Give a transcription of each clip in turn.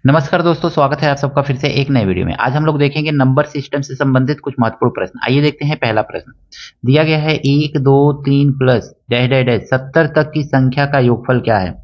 नमस्कार दोस्तों, स्वागत है आप सबका फिर से एक नए वीडियो में। आज हम लोग देखेंगे नंबर सिस्टम से संबंधित कुछ महत्वपूर्ण प्रश्न। आइए देखते हैं। पहला प्रश्न दिया गया है 1 2 3 प्लस डैश डैश डैश 70 तक की संख्या का योगफल क्या है।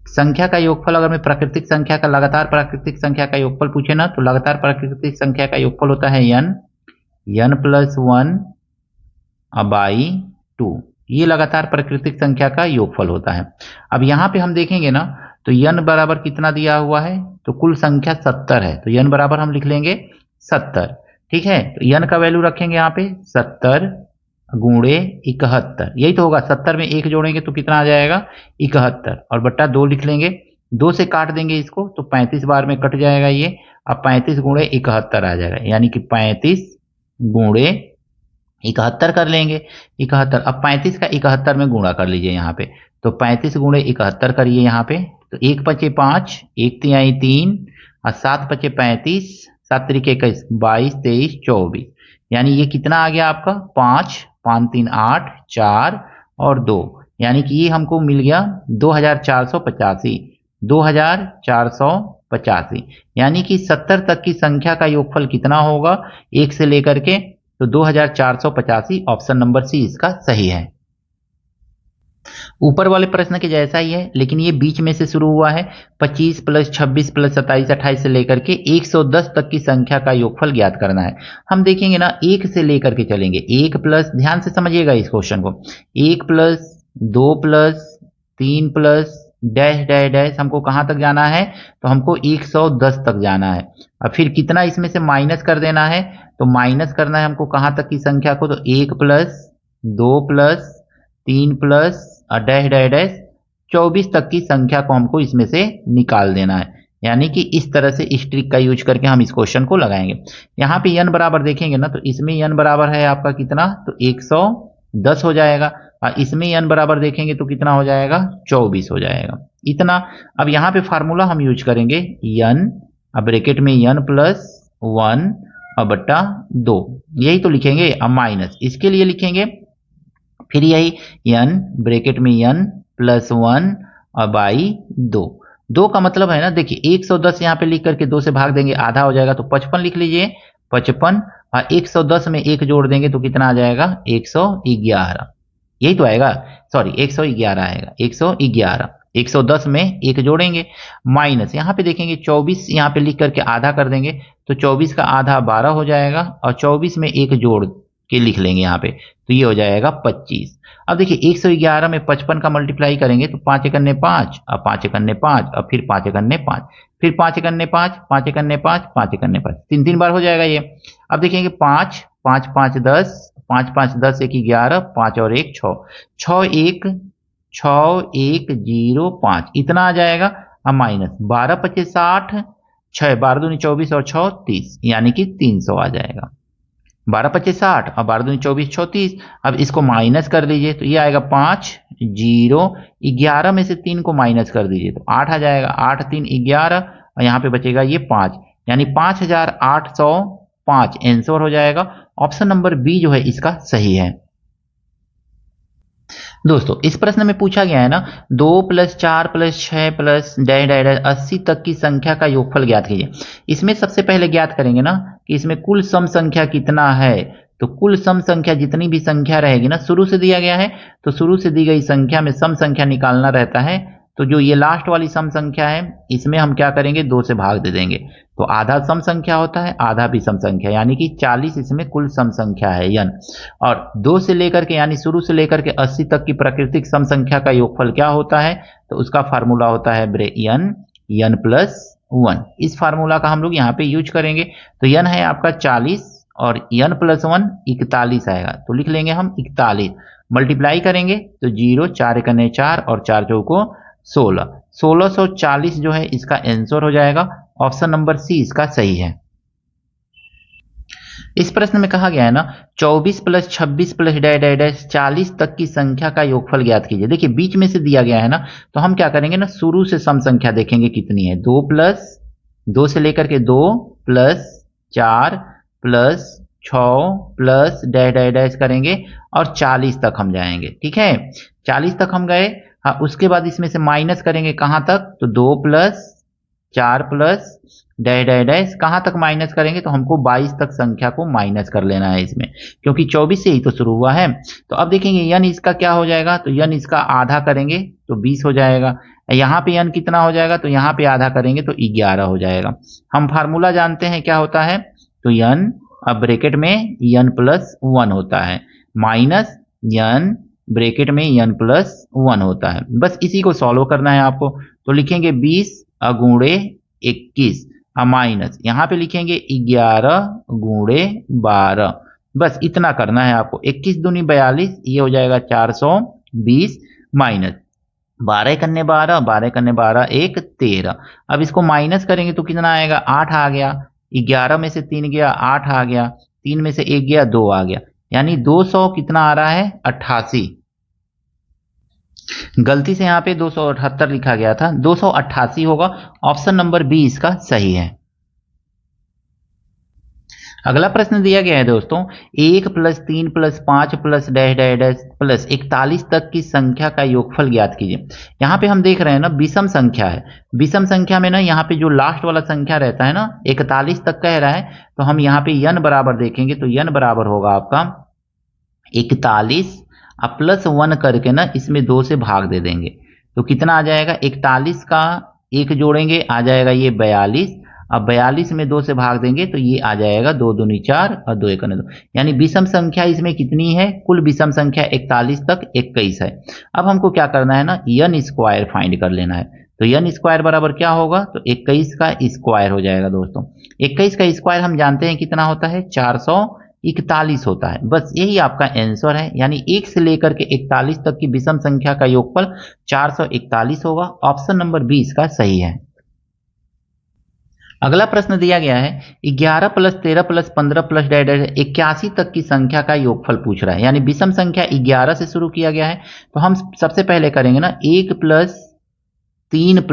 संख्या का योगफल अगर मैं प्राकृतिक संख्या का लगातार प्राकृतिक संख्या का योगफल पूछे ना, तो लगातार प्राकृतिक संख्या का योगफल होता है n प्लस 1 बाई 2। ये लगातार प्राकृतिक संख्या का योगफल होता है। अब यहाँ पे हम देखेंगे ना, तो n बराबर कितना दिया हुआ है, तो कुल संख्या 70 है, तो n बराबर हम लिख लेंगे 70। ठीक है, तो n का वैल्यू रखेंगे यहाँ पे 70 गुणे 71। यही तो होगा, 70 में 1 जोड़ेंगे तो कितना आ जाएगा 71, और बट्टा 2 लिख लेंगे। 2 से काट देंगे इसको तो 35 बार में कट जाएगा ये। अब 35 गुणे 71 आ जाएगा, यानी कि 35 गुणे 71 कर लेंगे। 71, अब 35 का 71 में गुणा कर लीजिए यहाँ पे, तो 35 गुणे 71 करिए यहाँ पे, तो 1 पचे 5, 1 तिहाई 3 और 7 पचे 35, 7 तरीके 21, 22 23 24, यानी ये कितना आ गया आपका 5 5 3 8 4 और 2, यानी कि ये हमको मिल गया 2485। 2485, यानी कि 70 तक की संख्या का योगफल कितना होगा 1 से लेकर के, तो 2485। ऑप्शन नंबर सी इसका सही है। ऊपर वाले प्रश्न के जैसा ही है, लेकिन ये बीच में से शुरू हुआ है। 25 प्लस 26 प्लस 27 28 से लेकर के 110 तक की संख्या का योगफल ज्ञात करना है। हम देखेंगे ना, 1 से लेकर के चलेंगे। 1 प्लस, ध्यान से समझिएगा इस क्वेश्चन को, 1 plus 2 plus 3 plus dash dash dash, हमको कहां तक जाना है, तो हमको 110 तक जाना है। अब फिर कितना इसमें से माइनस कर देना है, तो माइनस करना है हमको कहां तक की संख्या को, तो 1 plus 2 plus 3 plus dash dash dash 24 तक की संख्या को हमको इसमें से निकाल देना है। यानी कि इस तरह से इस ट्रिक का यूज करके हम इस क्वेश्चन को लगाएंगे। यहाँ पे n बराबर देखेंगे ना, तो इसमें n बराबर है आपका कितना, तो 110 हो जाएगा, और इसमें n बराबर देखेंगे तो कितना हो जाएगा 24 हो जाएगा इतना। अब यहाँ पे फार्मूला हम यूज करेंगे n, अब ब्रैकेट में n प्लस 1 और बट्टा 2, यही तो लिखेंगे। अब माइनस इसके लिए लिखेंगे, फिर यही n ब्रैकेट में n प्लस 1 और बाई 2। 2 का मतलब है ना, देखिए 110 यहाँ पे लिख करके 2 से भाग देंगे, आधा हो जाएगा, तो 55 लिख लीजिए 55, और 110 में 1 जोड़ देंगे तो कितना आ जाएगा 111। यही तो आएगा, सॉरी 111 आएगा, 111। 110 में 1 जोड़ेंगे, माइनस यहाँ पे देखेंगे 24 यहाँ पे लिख करके आधा कर देंगे, तो 24 का आधा 12 हो जाएगा, और 24 में 1 जोड़ के लिख लेंगे यहाँ पे, तो ये हो जाएगा 25। अब देखिए 111 में 55 का मल्टीप्लाई करेंगे तो 5 एकन्ने 5, और 5 एकन्ने 5, और फिर 5 एकन्ने 5, फिर 5 एकन्ने 5, 5 एकन्ने 5, 5 एकन्ने 5, 3 बार हो जाएगा ये। अब देखेंगे 5 5 5 10, 5 5 10 1 11, 5 और 1 6, 6 1 0 5 इतना आ जाएगा। अब माइनस 12 25 60, 6 12 दूनी 24 और 6 30, यानी कि 300 आ जाएगा। 12 25 60 और 12 दूनी 24 34। अब इसको माइनस कर लीजिए तो ये आएगा 5 0, 11 में से 3 को माइनस कर दीजिए तो 8 आ जाएगा, 8 3 11, और यहाँ पे बचेगा ये 5, यानी 5805 आंसर हो जाएगा। ऑप्शन नंबर बी जो है इसका सही है। दोस्तों इस प्रश्न में पूछा गया है ना, 2 plus 4 plus 6 plus dash dash dash 80 तक की संख्या का योगफल ज्ञात कीजिए। इसमें सबसे पहले ज्ञात करेंगे ना कि इसमें कुल सम संख्या कितना है, तो कुल सम संख्या जितनी भी संख्या रहेगी ना, शुरू से दिया गया है तो शुरू से दी गई संख्या में सम संख्या निकालना रहता है। तो जो ये लास्ट वाली सम संख्या है इसमें हम क्या करेंगे 2 से भाग दे देंगे, तो आधा सम संख्या होता है, आधा भी सम संख्या, यानी कि 40 इसमें कुल सम संख्या है n। और 2 से लेकर के यानी शुरू से लेकर के 80 तक की प्राकृतिक सम संख्या का योगफल क्या होता है, तो उसका फार्मूला होता है n प्लस 1। इस फार्मूला का हम लोग यहाँ पे यूज करेंगे। तो n है आपका 40 और n प्लस 1 41 आएगा, तो लिख लेंगे हम 41। मल्टीप्लाई करेंगे तो 0 4 एकन्ने 4 और 4 चौको 16, 1640 जो है इसका आंसर हो जाएगा। ऑप्शन नंबर सी इसका सही है। इस प्रश्न में कहा गया है ना, 24 plus 26 plus dash dash dash 40 तक की संख्या का योगफल ज्ञात कीजिए। देखिए बीच में से दिया गया है ना, तो हम क्या करेंगे ना, शुरू से सम संख्या देखेंगे कितनी है, 2 प्लस 2 से लेकर के 2 plus 4 plus 6 plus dash dash dash करेंगे और 40 तक हम जाएंगे। ठीक है, 40 तक हम गए। हाँ, उसके बाद इसमें से माइनस करेंगे कहां तक, तो 2 plus 4 plus dash dash dash कहाँ तक माइनस करेंगे, तो हमको 22 तक संख्या को माइनस कर लेना है इसमें, क्योंकि 24 से ही तो शुरू हुआ है। तो अब देखेंगे n इसका क्या हो जाएगा, तो n इसका आधा करेंगे तो 20 हो जाएगा। यहाँ पे n कितना हो जाएगा, तो यहाँ पे आधा करेंगे तो 11 हो जाएगा। हम फार्मूला जानते हैं क्या होता है, तो n, अब ब्रैकेट में n+1 होता है, माइनस n ब्रैकेट में n+1 होता है। बस इसी को सॉल्व करना है आपको। तो लिखेंगे 20 गुणे 21 माइनस यहाँ पे लिखेंगे 11 गुणे 12। बस इतना करना है आपको। 21 दूनी 42, ये हो जाएगा 420 माइनस 12 कन्ने 12, 12 कन्ने 12 एक 13। अब इसको माइनस करेंगे तो कितना आएगा, 8 आ गया। 11 में से 3 गया, 8 आ गया। 3 में से 1 गया, 2 आ गया। यानी 200 कितना आ रहा है, 88। गलती से यहाँ पे 278 लिखा गया था, 288 होगा। ऑप्शन नंबर बी इसका सही है। अगला प्रश्न दिया गया है दोस्तों, 1 + 3 + 5 + डैश डैश डैश प्लस 41 तक की संख्या का योगफल ज्ञात कीजिए। यहाँ पे हम देख रहे हैं ना, विषम संख्या है। विषम संख्या में ना यहाँ पे जो लास्ट वाला संख्या रहता है ना, 41 तक कह रहा है, तो हम यहाँ पे n बराबर देखेंगे तो n बराबर होगा आपका 41 +1 करके ना इसमें 2 से भाग दे देंगे तो कितना आ जाएगा, 41 का 1 जोड़ेंगे आ जाएगा ये 42। अब 42 में 2 से भाग देंगे तो ये आ जाएगा 2 दूनी 4 और 2 एकने 2। यानी विषम संख्या इसमें कितनी है, कुल विषम संख्या 41 तक 21 है। अब हमको क्या करना है ना, n स्क्वायर फाइंड कर लेना है। तो n स्क्वायर बराबर क्या होगा, तो 21 का स्क्वायर हो जाएगा दोस्तों। 21 का स्क्वायर हम जानते हैं कितना होता है, 441 होता है। बस यही आपका आंसर है। यानी 1 से लेकर के 41 तक की विषम संख्या का योगफल 441 होगा। ऑप्शन नंबर बी इसका सही है। अगला प्रश्न दिया गया है, 11 + 13 + 15 + डैश डैश 81 तक की संख्या का योगफल पूछ रहा है। यानी विषम संख्या 11 से शुरू किया गया है, तो हम सबसे पहले करेंगे ना 1 + 3 +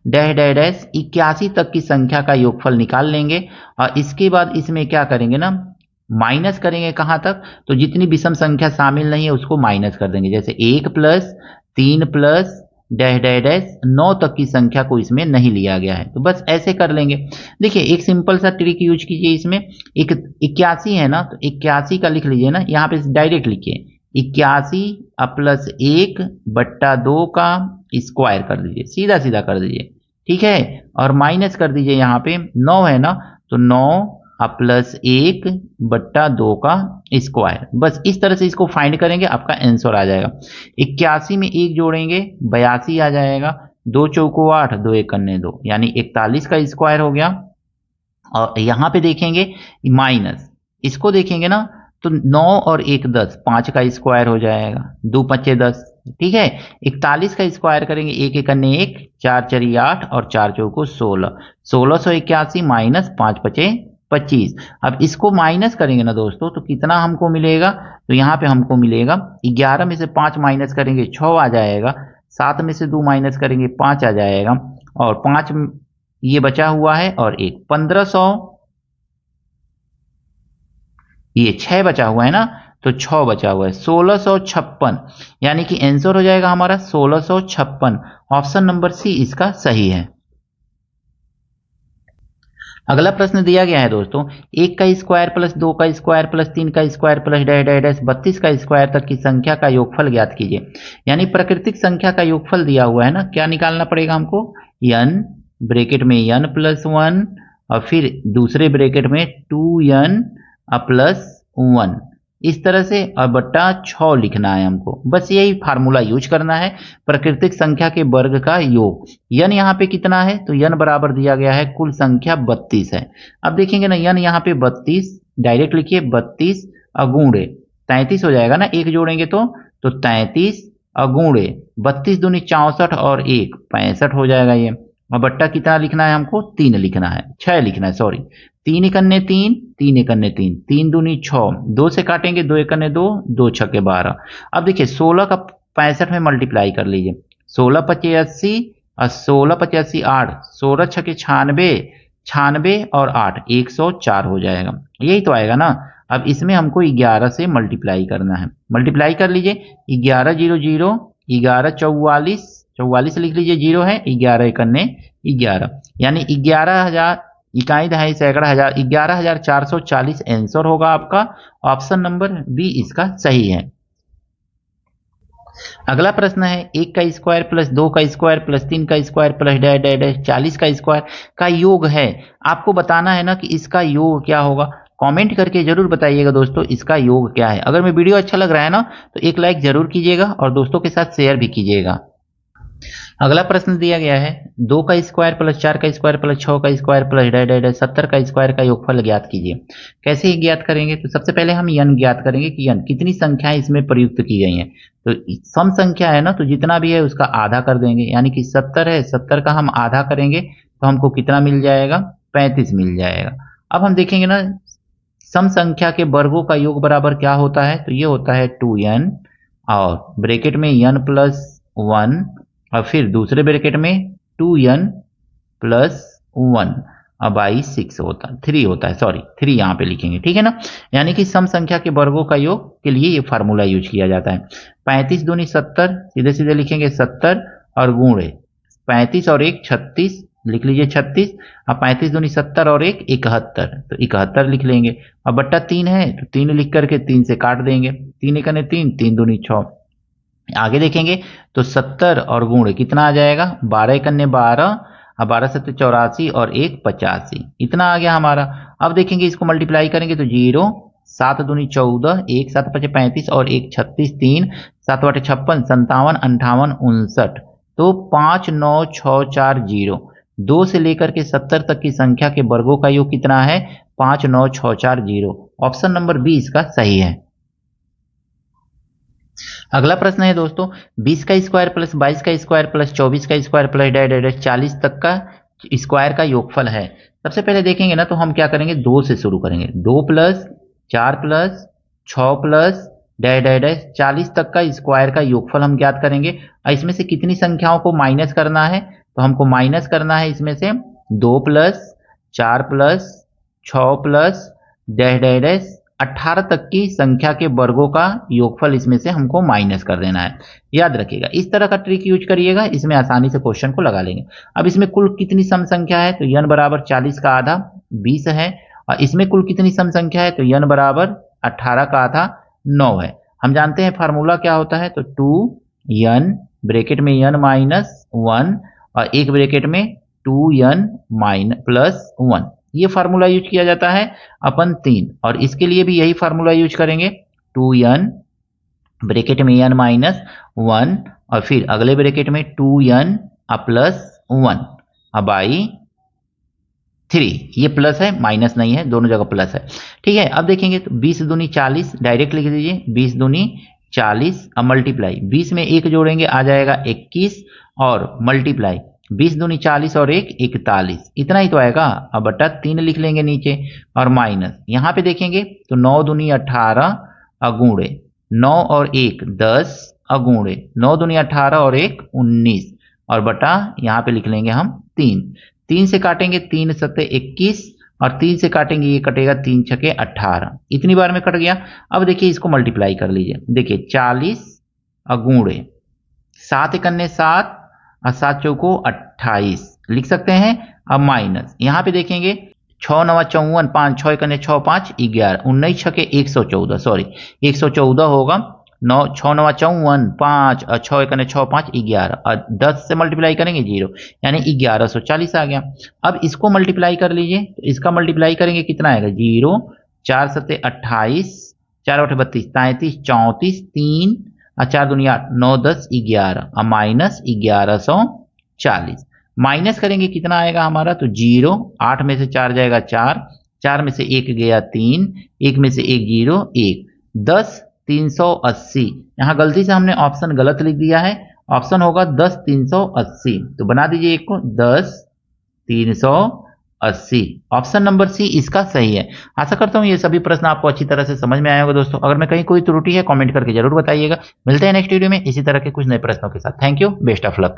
डैश डैश डैश 81 तक की संख्या का योगफल निकाल लेंगे। और इसके बाद इसमें क्या करेंगे ना, माइनस करेंगे कहाँ तक, तो जितनी विषम संख्या शामिल नहीं है उसको माइनस कर देंगे। जैसे 1 + 3 + डैश डैश डैश 9 तक की संख्या को इसमें नहीं लिया गया है, तो बस ऐसे कर लेंगे। देखिए एक सिंपल सा ट्रिक यूज कीजिए इसमें। 81 है ना, तो 81 का लिख लीजिए ना, यहाँ पे डायरेक्ट लिखिए 81 + 1 / 2 का स्क्वायर कर दीजिए, सीधा सीधा कर दीजिए, ठीक है। और माइनस कर दीजिए, यहाँ पे 9 है ना, तो 9 + 1 / 2 का स्क्वायर। बस इस तरह से इसको फाइंड करेंगे, आपका आंसर आ जाएगा। 81 में 1 जोड़ेंगे 82 आ जाएगा। 2 चौको 8, 2 एकन्ने 2, यानी 41 का स्क्वायर हो गया। और यहाँ पे देखेंगे माइनस, इसको देखेंगे ना, तो 9 और 1 10, 5 का स्क्वायर हो जाएगा। 2 5 10, ठीक है। 41 का स्क्वायर करेंगे, 1 एकन्ने 1, 4 4 8 और 4 चौको 16, 1681 माइनस 5 5 25। अब इसको माइनस करेंगे ना दोस्तों, तो कितना हमको मिलेगा, तो यहाँ पे हमको मिलेगा 11 में से 5 माइनस करेंगे 6 आ जाएगा। 7 में से 2 माइनस करेंगे 5 आ जाएगा। और 5 ये बचा हुआ है और 1 1500, ये 6 बचा हुआ है ना, तो 6 बचा हुआ है 1656। यानी कि आंसर हो जाएगा हमारा 1656। ऑप्शन नंबर सी इसका सही है। अगला प्रश्न दिया गया है दोस्तों, 1 का स्क्वायर + 2 का स्क्वायर + 3 का स्क्वायर + डैश डैश डैश 32 का स्क्वायर तक की संख्या का योगफल ज्ञात कीजिए। यानी प्राकृतिक संख्या का योगफल दिया हुआ है ना, क्या निकालना पड़ेगा हमको, n ब्रैकेट में n+1 और फिर दूसरे ब्रैकेट में 2n + 1, इस तरह से और बट्टा 6 लिखना है हमको। बस यही फार्मूला यूज करना है, प्राकृतिक संख्या के वर्ग का योग। n यहाँ पे कितना है, तो n बराबर दिया गया है कुल संख्या 32 है। अब देखेंगे ना, n यहाँ पे 32 डायरेक्ट लिखिए, 32 अगुणे 33 हो जाएगा ना, 1 जोड़ेंगे तो 33 अगुणे 32 दूनी 64 और 1 65 हो जाएगा ये। और बट्टा कितना लिखना है हमको, 3 लिखना है, 6 लिखना है, सॉरी। 3 एकन्ने 3, 3 एकन्ने 3, 3 दूनी 6, 2 से काटेंगे 2 एकन्ने 2, 2 छक्के 12। अब देखिए 16 का 65 में मल्टीप्लाई कर लीजिए, 16 5 80 और 16 5 80 8, 16 छक्के 96, 96 और 8 104 हो जाएगा। यही तो आएगा ना। अब इसमें हमको 11 से मल्टीप्लाई करना है, मल्टीप्लाई कर लीजिए। 11 0 0, 11 44, 44 लिख लीजिए, 0 है, 11 एकन्ने 11, यानी 11,000 इकाई दहाई सैकड़ा हजार 11,440 आंसर होगा आपका। ऑप्शन नंबर बी इसका सही है। अगला प्रश्न है 1 का स्क्वायर प्लस 2 का स्क्वायर प्लस 3 का square plus dash dash dash 40 का स्क्वायर का योग है। आपको बताना है ना कि इसका योग क्या होगा। कमेंट करके जरूर बताइएगा दोस्तों इसका योग क्या है। अगर मैं वीडियो अच्छा लग रहा है ना तो एक लाइक जरूर कीजिएगा और दोस्तों के साथ शेयर भी कीजिएगा। अगला प्रश्न दिया गया है 2 का स्क्वायर प्लस 4 का स्क्वायर प्लस 6 का square plus dash dash dash 70 का स्क्वायर का योगफल ज्ञात कीजिए। कैसे ज्ञात करेंगे, तो सबसे पहले हम यन ज्ञात करेंगे कि यन कितनी संख्याएं इसमें प्रयुक्त की गई हैं। तो सम संख्या है ना, तो जितना भी है उसका आधा कर देंगे, यानी कि 70 है, 70 का हम आधा करेंगे तो हमको कितना मिल जाएगा, 35 मिल जाएगा। अब हम देखेंगे ना सम संख्या के वर्गों का योग बराबर क्या होता है, तो ये होता है 2n और ब्रैकेट में n प्लस 1 और फिर दूसरे ब्रैकेट में 2n प्लस 1 अब बाई 6 होता है 3 होता है, सॉरी 3 यहाँ पे लिखेंगे, ठीक है ना। यानी कि सम संख्या के वर्गों का योग के लिए ये फार्मूला यूज किया जाता है। 35 दूनी 70, सीधे सीधे लिखेंगे 70 और गुणे 35 और 1 36 लिख लीजिए 36। अब 35 दूनी 70 और 1 71 तो 71 लिख लेंगे। अब बट्टा 3 है तो 3 लिख करके 3 से काट देंगे, 3 एकने 3 3 दूनी 6। आगे देखेंगे तो 70 और गुणे कितना आ जाएगा, 12 एकने 12 और 12 सत्ते 84 और 1 85, इतना आ गया हमारा। अब देखेंगे इसको मल्टीप्लाई करेंगे तो 0 7 दूनी 14 1 7 5 35 और 1 36 3 7 8 56 57 58 59 तो 5 9 6 4 0। 2 से लेकर के 70 तक की संख्या के वर्गों का योग कितना है, 5 9 6 4 0। ऑप्शन नंबर बी इसका सही है। अगला प्रश्न है दोस्तों 20 का स्क्वायर प्लस 22 का स्क्वायर प्लस 24 का स्क्वायर प्लस डैश डैश 40 तक का स्क्वायर का योगफल है। सबसे पहले देखेंगे ना तो हम क्या करेंगे, 2 से शुरू करेंगे, 2 plus 4 plus 6 plus dash dash dash 40 तक का स्क्वायर का योगफल हम ज्ञात करेंगे। और इसमें से कितनी संख्याओं को माइनस करना है, तो हमको माइनस करना है इसमें से 2 plus 4 plus 6 plus dash dash dash 18 तक की संख्या के वर्गों का योगफल इसमें से हमको माइनस कर देना है। याद रखिएगा इस तरह का ट्रिक यूज करिएगा, इसमें आसानी से क्वेश्चन को लगा लेंगे। अब इसमें कुल कितनी सम संख्या है, तो n बराबर 40 का आधा 20 है और इसमें कुल कितनी सम संख्या है, तो n बराबर 18 का आधा 9 है। हम जानते हैं फार्मूला क्या होता है, तो 2n ब्रैकेट में n माइनस 1 और एक ब्रैकेट में 2n प्लस 1, ये फार्मूला यूज किया जाता है अपन 3। और इसके लिए भी यही फार्मूला यूज करेंगे, 2n ब्रैकेट में n माइनस 1 और फिर अगले ब्रैकेट में 2n प्लस 1 बाई 3। ये प्लस है माइनस नहीं है, दोनों जगह प्लस है, ठीक है। अब देखेंगे तो 20 दूनी 40 डायरेक्ट लिख दीजिए, 20 दूनी 40 अब मल्टीप्लाई 20 में 1 जोड़ेंगे आ जाएगा 21 और मल्टीप्लाई 20 दूनी 40 और 1 41, इतना ही तो आएगा। अब बटा 3 लिख लेंगे नीचे और माइनस यहाँ पे देखेंगे तो 9 दूनी 18 अगुणे 9 और 1 10 अगुणे 9 दूनी 18 और 1 19 और बटा यहाँ पे लिख लेंगे हम 3 से काटेंगे 3 सत्ते 21 और 3 से काटेंगे ये कटेगा 3 छके 18, इतनी बार में कट गया। अब देखिए इसको मल्टीप्लाई कर लीजिए, देखिए 40 अगुणे 7 एकन्ने 7 और 7 चौको 28 लिख सकते हैं। अब माइनस यहाँ पे देखेंगे 6 9 54 5 6 एकन्ने 6 5 11 19 छके 114, सॉरी 114 होगा। 9 6 9 54 5 और 6 एकन्ने 6 5 11 और 10 से मल्टीप्लाई करेंगे 0 यानी 1140 आ गया। अब इसको मल्टीप्लाई कर लीजिए, तो इसका मल्टीप्लाई करेंगे कितना आएगा, 0 4 सत्ते 28 4 8 32 33 34 3 और 4 दूनी 8 9 10 11 और माइनस 1140। माइनस करेंगे कितना आएगा हमारा, तो 0 8 में से 4 जाएगा 4 4 में से 1 गया 3 1 में से 1 0 1 10 380। यहाँ गलती से हमने ऑप्शन गलत लिख दिया है, ऑप्शन होगा 10 380, तो बना दीजिए एक को 10 380। ऑप्शन नंबर सी इसका सही है। आशा करता हूँ ये सभी प्रश्न आपको अच्छी तरह से समझ में आए होंगे दोस्तों। अगर मैं कहीं कोई त्रुटि है कमेंट करके जरूर बताइएगा। मिलते हैं नेक्स्ट वीडियो में इसी तरह के कुछ नए प्रश्नों के साथ। Thank you, best of luck.